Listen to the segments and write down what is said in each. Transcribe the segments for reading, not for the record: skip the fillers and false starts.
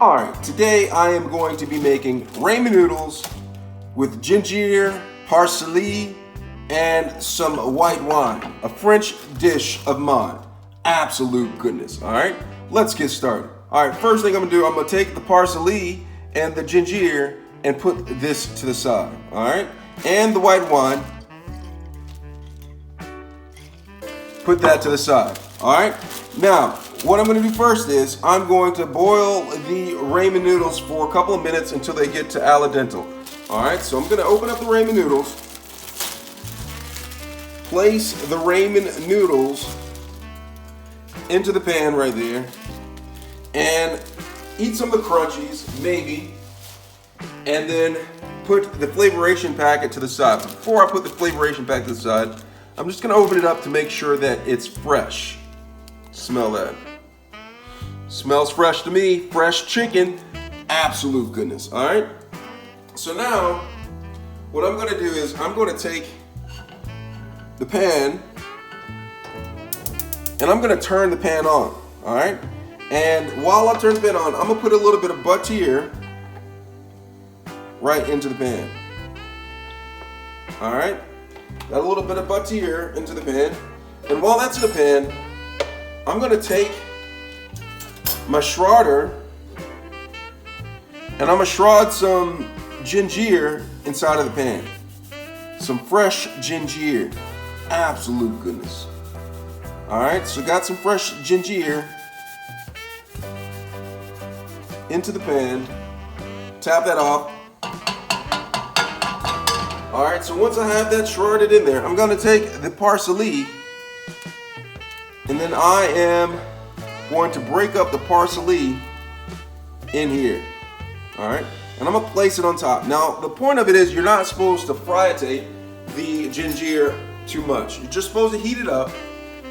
Alright, today I am going to be making ramen noodles with ginger, parsley, and some white wine. A French dish of mine. Absolute goodness, alright? Let's get started. Alright, first thing I'm gonna do, I'm gonna take the parsley and the ginger and put this to the side, alright? And the white wine. Put that to the side, alright? Now, what I'm going to do first is I'm going to boil the ramen noodles for a couple of minutes until they get to al dente. Alright, so I'm going to open up the ramen noodles, place the ramen noodles into the pan right there, and eat some of the crunchies, maybe, and then put the flavoration packet to the side. But before I put the flavoration packet to the side, I'm just going to open it up to make sure that it's fresh. Smell that. Smells fresh to me. Fresh chicken. Absolute goodness. Alright? So now, what I'm going to do is I'm going to take the pan and I'm going to turn the pan on. Alright? And while I turn the pan on, I'm going to put a little bit of butter right into the pan. Alright? Got a little bit of butter into the pan. And while that's in the pan, I'm going to take my shredder and I'm going to shred some ginger inside of the pan. Some fresh ginger. Absolute goodness. Alright, so got some fresh ginger into the pan. Tap that off. Alright, so once I have that shredded in there, I'm going to take the parsley and then I am going to break up the parsley in here. Alright? And I'm going to place it on top. Now, the point of it is you're not supposed to fry the ginger too much. You're just supposed to heat it up.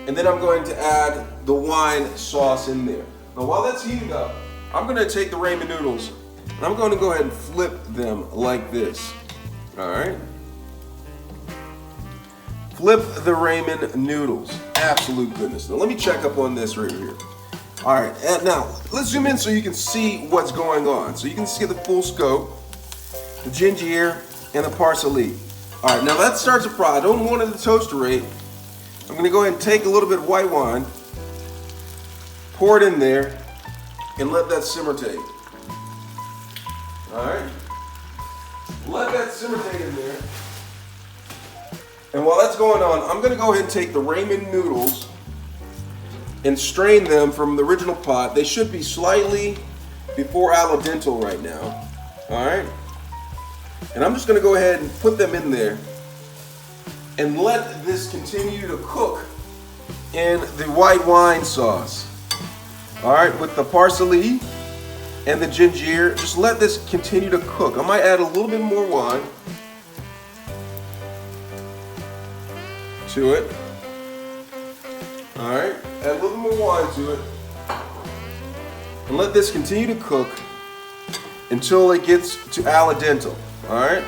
And then I'm going to add the wine sauce in there. Now, while that's heating up, I'm going to take the ramen noodles and I'm going to go ahead and flip them like this. Alright? Flip the ramen noodles. Absolute goodness. Now let me check up on this right here. Alright, and now let's zoom in so you can see what's going on. So you can see the full scope, the ginger and the parsley. Alright, now that starts to fry. I don't want it to toasterate. I'm going to go ahead and take a little bit of white wine, pour it in there, and let that simmer take. Alright? Let that simmer take in there. And while that's going on, I'm going to go ahead and take the ramen noodles and strain them from the original pot. They should be slightly before al dente right now. Alright? And I'm just going to go ahead and put them in there and let this continue to cook in the white wine sauce. Alright, with the parsley and the ginger, just let this continue to cook. I might add a little bit more wine to it. Alright, add a little more wine to it. And let this continue to cook until it gets to al dente. Alright?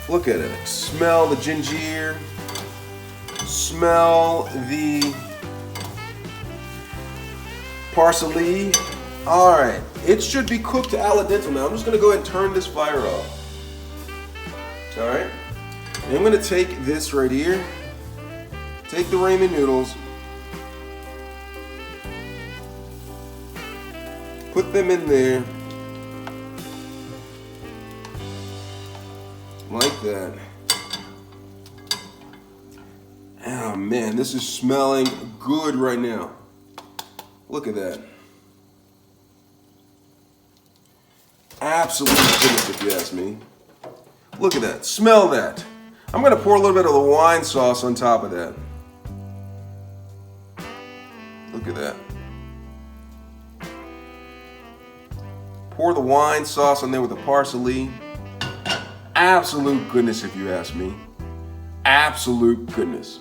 Look at it. Smell the ginger. Smell the parsley. Alright, it should be cooked to al dente now. I'm just going to go ahead and turn this fire off. Alright, and I'm going to take this right here, take the ramen noodles, put them in there, like that. Oh man, this is smelling good right now. Look at that. Absolute goodness if you ask me. Look at that. Smell that. I'm going to pour a little bit of the wine sauce on top of that. Look at that. Pour the wine sauce on there with the parsley. Absolute goodness if you ask me. Absolute goodness.